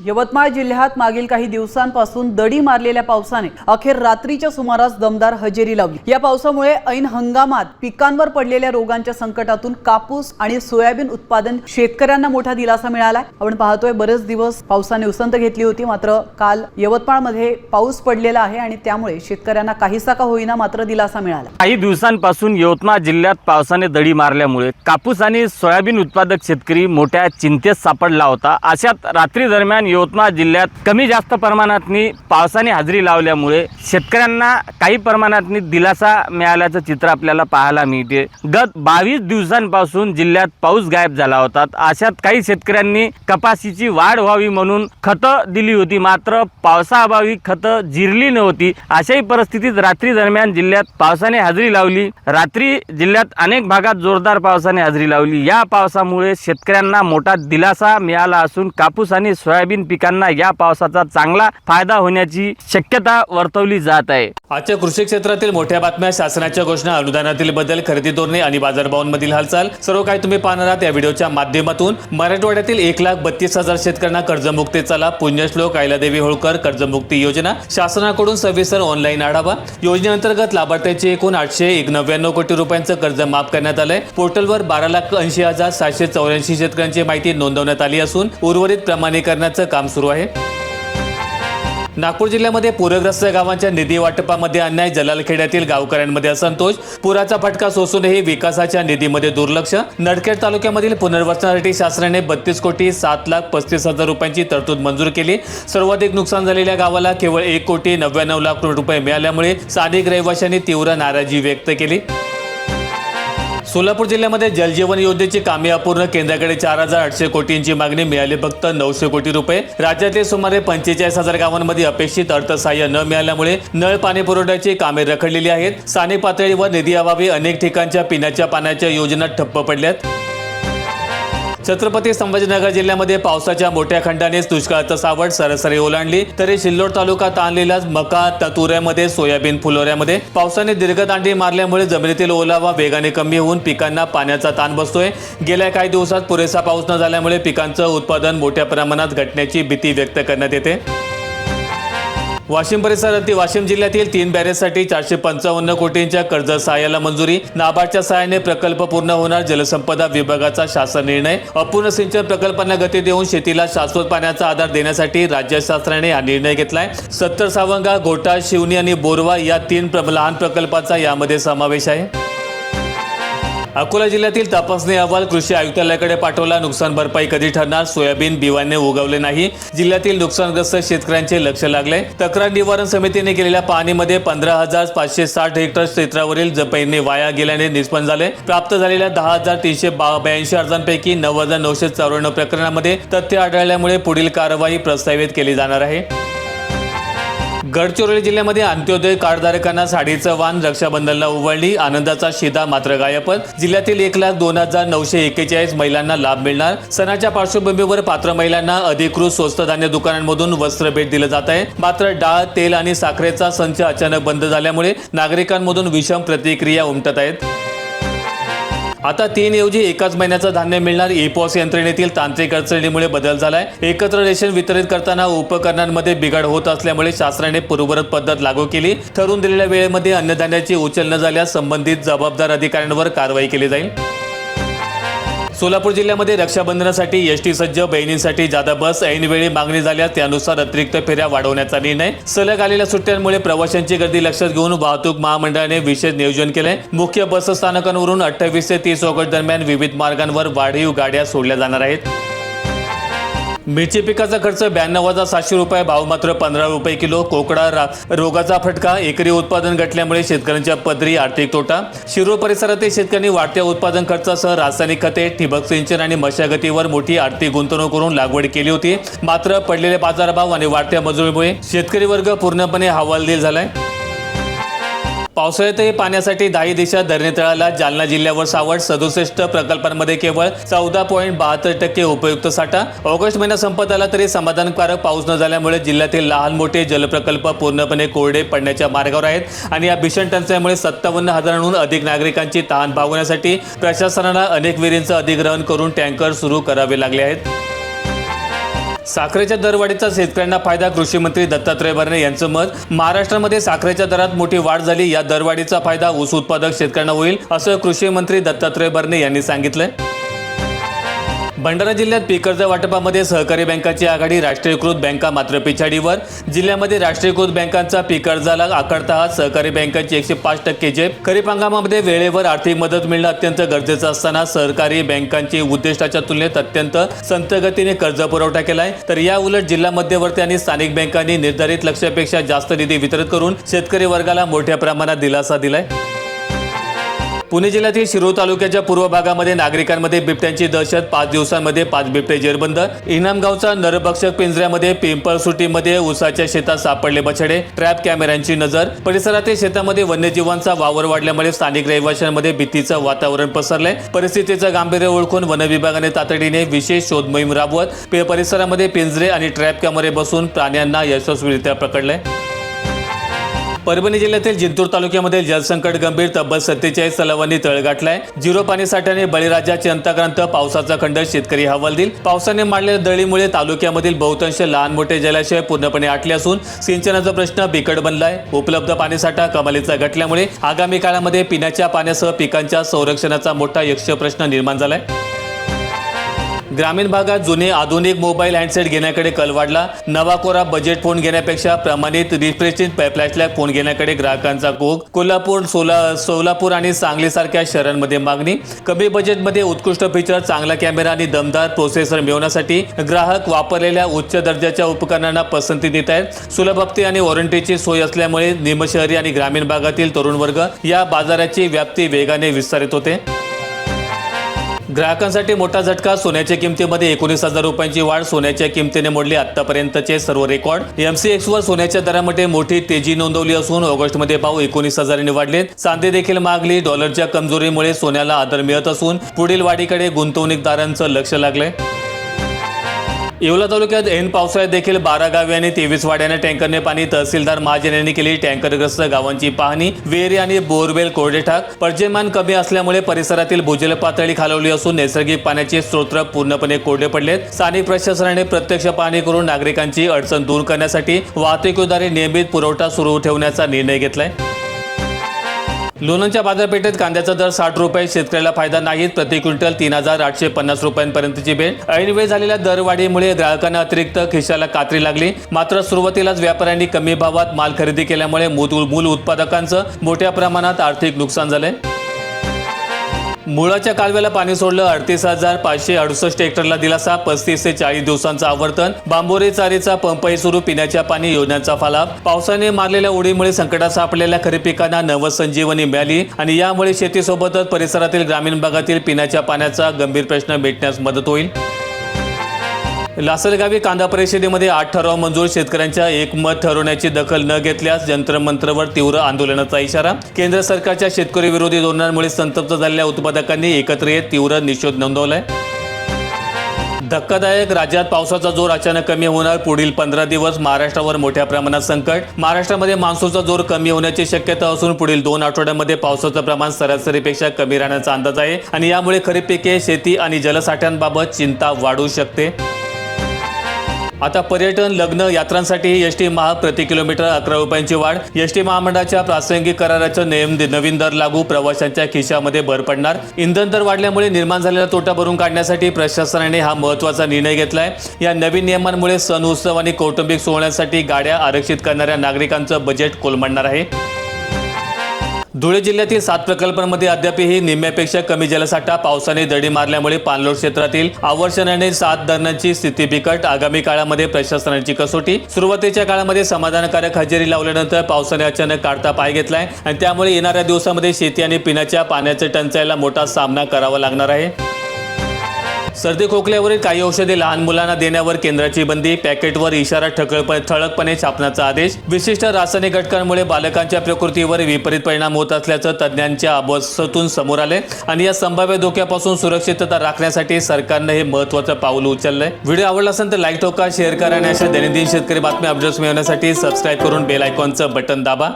यवतमाळ जिल्ह्यात मागील काही दिवसांपासून दडी मारलेल्या पावसाने अखेर रात्रीच्या सुमारास दमदार हजेरी लावली। या पावसामुळे ऐन हंगामात पिकांवर पडलेल्या रोगांच्या संकटातून कापूस आणि सोयाबीन उत्पादन शेतकऱ्यांना मोठा दिलासा मिळाला। आपण पाहतोय बरेच दिवस पावसाने उसंत घेतली होती, मात्र काल यवतमाळमध्ये पाऊस पडलेला आहे आणि त्यामुळे शेतकऱ्यांना काहीसा का होईना मात्र दिलासा मिळाला। काही दिवसांपासून यवतमाळ जिल्ह्यात पावसाने दडी मारल्यामुळे कापूस आणि सोयाबीन उत्पादक शेतकरी मोठ्या चिंतेत सापडला होता। अशात रात्री दरम्यान यवतमाळ जिल्ह्यात कमी जास्त प्रमाणातनी पावसाने हजेरी लावल्यामुळे शेतकऱ्यांना काही प्रमाणातनी दिलासा मिळाल्याचं चित्र आपल्याला पाहायला मिळते। गत 22 दिवसांपासून जिल्ह्यात पाऊस गायब झाला होता। अशात काही शेतकऱ्यांनी कपाशीची वाढ व्हावी म्हणून खतं दिली होती, मात्र पावसाअभावी खतं जिरली नव्हती। अशाही परिस्थितीत रात्री दरम्यान जिल्ह्यात पावसाने हजेरी लावली। रात्री जिल्ह्यात अनेक भागात जोरदार पावसाने हजेरी लावली। या पावसामुळे शेतकऱ्यांना मोठा दिलासा मिळाला असून कापूस आणि सोयाबीन पिकांना या पावसाचा चांगला फायदा होण्याची शक्यता वर्तवली जात आहे। आजच्या कृषी क्षेत्रातील मोठ्या बातम्या, शासनाच्या घोषणा, अनुदानातील बदल, खरेदी धोरणे आणि बाजारभावांमधील हालचाल सर्व काही तुम्ही पाहणार आहात या व्हिडिओच्या माध्यमातून। मराठवाड्यातील 1,32,000 शेतकऱ्यांना कर्जमुक्तीचा लाभ। पुण्यश्लोक अहिल्यादेवी होळकर कर्जमुक्ती योजना शासनाकडून सविस्तर ऑनलाईन आढावा। योजनेअंतर्गत लाभार्थ्यांचे एकूण 899 कोटी रुपयांचं कर्ज माफ करण्यात आलंय। पोर्टलवर 12,80,784 शेतकऱ्यांची माहिती नोंदवण्यात आली असून उर्वरित प्रमाणीकरणाचं काम सुरू आहे। नागपूर जिल्ह्यामध्ये पूरग्रस्त गावांच्या निधी वाटपामध्ये अन्याय, जलालखेड्यातील गावकऱ्यांमध्ये असंतोष। पुराचा फटका सोसूनही विकासाच्या निधीमध्ये दुर्लक्ष। नडखेड तालुक्यामधील पुनर्वसनासाठी शासनाने 32,35,30,000 रुपयांची तरतूद मंजूर केली। सर्वाधिक नुकसान झालेल्या गावाला केवळ 1,99,00,000 रुपये मिळाल्यामुळे स्थानिक रहिवाशांनी तीव्र नाराजी व्यक्त केली। सोलापूर जिल्ह्यामध्ये जलजीवन योजनेची कामे अपूर्ण, केंद्राकडे 4,800 कोटींची मागणी, मिळाली फक्त 900 कोटी रुपये। राज्यातील सुमारे 45,000 गावांमध्ये अपेक्षित अर्थसहाय्य न मिळाल्यामुळे नळ पाणी पुरवठ्याची कामे रखडलेली आहेत। स्थानिक पातळीवर निधी अभावी अनेक ठिकाणच्या पिण्याच्या पाण्याच्या योजना ठप्प पडल्यात। छत्रपती संभाजीनगर जिल्ह्यामध्ये पावसाच्या मोठ्या खंडानेच दुष्काळाचं सावट सरासरी ओलांडली, तरी सिल्लोड तालुका ताणलेला मका, तुऱ्यामध्ये, सोयाबीन, फुलोऱ्यामध्ये पावसाने दीर्घदांडी मारल्यामुळे जमिनीतील ओलावा वेगाने कमी होऊन पिकांना पाण्याचा ताण बसतोय। गेल्या काही दिवसात पुरेसा पाऊस न झाल्यामुळे पिकांचं उत्पादन मोठ्या प्रमाणात घटण्याची भीती व्यक्त करण्यात येते। वाशिम परिसरातील वाशिम जिल्ह्यातील 3 बॅरेजसाठी 455 कोटींच्या कर्ज सहाय्याला मंजुरी। नाबार्डच्या सहाय्याने प्रकल्प पूर्ण होणार, जलसंपदा विभागाचा शासन निर्णय। अपूर्ण सिंचन प्रकल्पांना गती देऊन शेतीला शाश्वत पाण्याचा आधार देण्यासाठी राज्य शासनाने हा निर्णय घेतलाय। 70 सावंगा, गोटा, शिवनी आणि बोरवा या 3 लहान प्रकल्पाचा यामध्ये समावेश आहे। अकोला जिल्ह्यातील तपासणी अहवाल कृषी आयुक्तालयाकडे पाठवला। नुकसान भरपाई कधी ठरणार? सोयाबीन बियाणे उगवले नाही, जिल्ह्यातील नुकसानग्रस्त शेतकऱ्यांचे लक्ष लागले। तक्रार निवारण समितीने केलेल्या पाहणीमध्ये 15,560 हेक्टर क्षेत्रावरील जमीन वाया गेल्याने निष्पन्न झाले। प्राप्त झालेल्या 10,382 अर्जांपैकी 9,994 प्रकरणांमध्ये तथ्य आढळल्यामुळे पुढील कारवाई प्रस्तावित केली जाणार आहे। गडचिरोली जिल्ह्यामध्ये अंत्योदय कार्डधारकांना साडीचं वाण, रक्षाबंधनला उवळली, आनंदाचा शिदा मात्र गायबच। जिल्ह्यातील 1,02,941 महिलांना लाभ मिळणार। सणाच्या पार्श्वभूमीवर पात्र महिलांना अधिकृत स्वस्त धान्य दुकानांमधून वस्त्र भेट दिलं जात आहे, मात्र डाळ, तेल आणि साखरेचा संच अचानक बंद झाल्यामुळे नागरिकांमधून विषम प्रतिक्रिया उमटत आहेत। आता 3 ऐवजी एकाच महिन्याचं धान्य मिळणार। ई-पॉस यंत्रणेतील तांत्रिक अडचणीमुळे बदल झालाय। एकत्र रेशन वितरित करताना उपकरणांमध्ये बिघाड होत असल्यामुळे शासनाने पूर्ववत पद्धत लागू केली। ठरवून दिलेल्या वेळेमध्ये अन्नधान्याची उचल न झाल्यास संबंधित जबाबदार अधिकाऱ्यांवर कारवाई केली जाईल। सोलापूर जिल्ह्यामध्ये रक्षाबंधनासाठी एसटी सज्ज, बहिणींसाठी जादा बस। ऐनवेळी मागणी झाल्यास त्यानुसार अतिरिक्त फेऱ्या वाढवण्याचा निर्णय। सलग आलेल्या सुट्ट्यांमुळे प्रवाशांची गर्दी लक्षात घेऊन वाहतूक महामंडळाने विशेष नियोजन केलंय। मुख्य बस स्थानकांवरून 28 ते 30 ऑगस्ट दरम्यान विविध मार्गांवर वाढीव गाड्या सोडल्या जाणार आहेत। मिरची पिकाचा खर्च 92,700 रुपये, भाव मात्र 15 रुपये किलो। कोकडा रोगाचा फटका, एकरी उत्पादन घटल्यामुळे शेतकऱ्यांच्या पदरी आर्थिक तोटा। शिरूर परिसरातील शेतकऱ्यांनी वाढत्या उत्पादन खर्चासह रासायनिक खते, ठिबक सिंचन आणि मशागतीवर मोठी आर्थिक गुंतवणूक करून लागवड केली होती, मात्र पडलेले बाजारभाव आणि वाढत्या मजुरीमुळे शेतकरी वर्ग पूर्णपणे हवालदिल झालाय। पावसाळ्यातही पाण्यासाठी 10 दिशा धरणे तळाला। जालना जिल्ह्यावर सावट, 67 प्रकल्पांमध्ये केवळ 14.72% उपयुक्त साठा। ऑगस्ट महिना संपत आला तरी समाधानकारक पाऊस न झाल्यामुळे जिल्ह्यातील लहान मोठे जलप्रकल्प पूर्णपणे कोरडे पडण्याच्या मार्गावर आहेत आणि या भीषण टंचाईमुळे 57,000हून अधिक नागरिकांची तहान भागवण्यासाठी प्रशासनाला अनेक विहिरींचं अधिग्रहण करून टँकर सुरू करावे लागले आहेत। साखरेच्या दरवाढीचा शेतकऱ्यांना फायदा, कृषी मंत्री दत्तात्रय भरणे यांचं मत. महाराष्ट्रामध्ये साखरेच्या दरात मोठी वाढ झाली. या दरवाढीचा फायदा ऊस उत्पादक शेतकऱ्यांना होईल, असं कृषी मंत्री दत्तात्रय भरणे यांनी सांगितलंय. भंडारा जिल्ह्यात पीक कर्ज वाटपामध्ये सहकारी बँकांची आघाडी, राष्ट्रीयकृत बँका मात्र पिछाडीवर. जिल्ह्यामध्ये राष्ट्रीयकृत बँकांचा पीक कर्जाला आकडता हात, सहकारी बँकांची 105% झेप. खरीप हंगामामध्ये वेळेवर आर्थिक मदत मिळणं अत्यंत गरजेचं असताना सहकारी बँकांची उद्दिष्टाच्या तुलनेत अत्यंत संथ गतीने कर्ज पुरवठा केलाय. तर या उलट जिल्हा मध्यवर्ती आणि स्थानिक बँकांनी निर्धारित लक्ष्यापेक्षा जास्त निधी वितरित करून शेतकरी वर्गाला मोठ्या प्रमाणात दिलासा दिलाय. पुणे जिल्ह्यातील शिरूर तालुक्याच्या पूर्व भागामध्ये नागरिकांमध्ये बिबट्यांची दहशत. 5 दिवसांमध्ये 5 बिबटे जेरबंद. इनामगावचा नरभक्षक पिंजऱ्यामध्ये, पिंपळसुटीमध्ये ऊसाच्या शेतात सापडले बछडे. ट्रॅप कॅमेऱ्यांची नजर. परिसरातील शेतामध्ये वन्यजीवांचा वावर वाढल्यामुळे स्थानिक रहिवाशांमध्ये भीतीचं वातावरण पसरलंय. परिस्थितीचं गांभीर्य ओळखून वन विभागाने तातडीने विशेष शोध मोहीम राबवत परिसरामध्ये पिंजरे आणि ट्रॅप कॅमेरे बसून प्राण्यांना यशस्वीरित्या पकडलंय. परभणी जिल्ह्यातील जिंतूर तालुक्यामध्ये जलसंकट गंभीर. तब्बल 47 तलावांनी तळ गाठलाय. 0 पाणी साठ्याने बळीराजा चिंताक्रांत. पावसाचा खंड, शेतकरी हवालदिल. पावसाने मारलेल्या दळीमुळे तालुक्यामधील बहुतांश लहान मोठे जलाशय पूर्णपणे आटले असून सिंचनाचा प्रश्न बिकट बनलाय. उपलब्ध पाणीसाठा कमालीचा घटल्यामुळे आगामी काळामध्ये पिण्याच्या पाण्यासह पिकांच्या संरक्षणाचा मोठा यक्ष प्रश्न निर्माण झालाय. ग्रामीण भागात जुने आधुनिक मोबाईल हँडसेट घेण्याकडे कल वाढला. नवा कोरा बजेट फोन घेण्यापेक्षा प्रमाणित रिफ्रेशिंग फ्लॅशलाइट फोन घेण्याकडे ग्राहकांचा कोक. कोल्हापूर, सोलापूर आणि सांगलीसारख्या शहरांमध्ये मागणी. कमी बजेटमध्ये उत्कृष्ट फीचर, चांगला कॅमेरा आणि दमदार प्रोसेसर मिळवण्यासाठी ग्राहक वापरलेल्या उच्च दर्जाच्या उपकरणांना पसंती देत आहेत. सुलभ हप्ते आणि वॉरंटीची सोय असल्यामुळे निमशहरी आणि ग्रामीण भागातील तरुण वर्ग या बाजाराची व्याप्ती वेगाने विस्तारित होते. ग्राहकांसाठी मोठा झटका. सोन्याच्या किमतीमध्ये 19,000 रुपयांची वाढ. सोन्याच्या किमतीने मोडले आतापर्यंतचे सर्व रेकॉर्ड. MCX वर सोन्याच्या दरामध्ये मोठी तेजी नोंदवली असून ऑगस्टमध्ये भाव 19,000 वाढले. चांदी देखील महागली. डॉलरच्या कमजोरीमुळे सोन्याला आदर मिळत असून पुढील वाढीकडे गुंतवणूकदारांचं लक्ष लागलंय. येवला तालुक्यात ऐन पावसाळ्यात देखील 12 गावे आणि 23 वाड्यांना टँकरने पाणी. तहसीलदार महाजन यांनी केली टँकरग्रस्त गावांची पाहणी. विहिरी आणि बोरवेल कोरडे ठाक. पर्जन्यमान कमी असल्यामुळे परिसरातील भूजल पातळी खालावली असून नैसर्गिक पाण्याचे स्रोत पूर्णपणे कोरडे पडलेत. स्थानिक प्रशासनाने प्रत्यक्ष पाहणी करून नागरिकांची अडचण दूर करण्यासाठी वाहतुकीद्वारे नियमित पुरवठा सुरू ठेवण्याचा निर्णय घेतलाय. लोणंदच्या बाजारपेठेत कांद्याचा दर 60 रुपये. शेतकऱ्याला फायदा नाहीत. प्रति क्विंटल 3,850 रुपयांपर्यंतची भेट. ऐनवेळी झालेल्या दरवाढीमुळे ग्राहकांना अतिरिक्त खिशाला कात्री लागली. मात्र सुरुवातीलाच व्यापाऱ्यांनी कमी भावात माल खरेदी केल्यामुळे मूल उत्पादकांचं मोठ्या प्रमाणात आर्थिक नुकसान झालंय. मुळाच्या कालव्याला पाणी सोडलं. 38,568 हेक्टरला दिलासा. 35 ते 40 दिवसांचं आवर्तन. बांबोरी चारीचा पंपही सुरू. पिण्याच्या पाणी योजनांचा फालाभ. पावसाने मारलेल्या उडीमुळे संकटात सापडलेल्या खरीप पिकांना नवसंजीवनी मिळाली आणि यामुळे शेतीसोबतच परिसरातील ग्रामीण भागातील पिण्याच्या पाण्याचा गंभीर प्रश्न मिटण्यास मदत होईल. लासलगावी कांदा परिषदेमध्ये 8 ठराव मंजूर. शेतकऱ्यांच्या एकमत ठरवण्याची दखल न घेतल्यास जंत्रमंत्रवर तीव्र आंदोलनाचा इशारा. केंद्र सरकारच्या शेतकरी विरोधी धोरणांमुळे संतप्त झालेल्या उत्पादकांनी एकत्र येत तीव्र निषेध नोंदवलाय. धक्कादायक. राज्यात पावसाचा जोर अचानक कमी होणार. पुढील 15 दिवस महाराष्ट्रावर मोठ्या प्रमाणात संकट. महाराष्ट्रामध्ये मान्सूनचा जोर कमी होण्याची शक्यता असून पुढील 2 आठवड्यांमध्ये पावसाचं प्रमाण सरासरीपेक्षा कमी राहण्याचा अंदाज आहे आणि यामुळे खरीप पिके, शेती आणि जलसाठ्यांबाबत चिंता वाढू शकते. आता पर्यटन, लग्न, यात्रांसाठी एसटी महाग. प्रति किलोमीटर 11 रुपयांची वाढ. एसटी महामंडळाच्या प्रासंगिक कराराचं नवीन दर लागू. प्रवाशांच्या खिशामध्ये भर पडणार. इंधन दर वाढल्यामुळे निर्माण झालेला तोटा भरून काढण्यासाठी प्रशासनाने हा महत्त्वाचा निर्णय घेतलाय. या नवीन नियमांमुळे सण, उत्सव आणि कौटुंबिक सोहळ्यांसाठी गाड्या आरक्षित करणाऱ्या नागरिकांचं बजेट कोलमडणार आहे. धुळे जिल्ह्यातील 7 प्रकल्पांमध्ये अद्यापही निम्म्यापेक्षा कमी जलसाठा. पावसाने दडी मारल्यामुळे पाणलोट क्षेत्रातील आवर्षणाने 7 धरणांची स्थिती बिकट. आगामी काळामध्ये प्रशासनाची कसोटी. सुरुवातीच्या काळामध्ये समाधानकारक हजेरी लावल्यानंतर पावसाने अचानक काढता पाय घेतलाय आणि त्यामुळे येणाऱ्या दिवसामध्ये शेती आणि पिण्याच्या पाण्याच्या टंचाईला मोठा सामना करावा लागणार आहे. सर्दी खोकल्यावरील काही औषधे लहान मुलांना देण्यावर केंद्राची बंदी. पॅकेटवर इशारा ठळकपणे छापण्याचा आदेश. विशिष्ट रासायनिक घटकांमुळे बालकांच्या प्रकृतीवर विपरीत परिणाम होत असल्याचं तज्ज्ञांच्या अभ्यासातून समोर आले आणि या संभाव्य धोक्यापासून सुरक्षितता राखण्यासाठी सरकारनं हे महत्त्वाचं पाऊल उचललंय. व्हिडिओ आवडला असेल तर लाईक ठोका, शेअर करा आणि अशा दैनंदिन शेतकरी बातम्या अपडेट्स मिळवण्यासाठी सबस्क्राईब करून बेल आयकॉनचं बटन दाबा.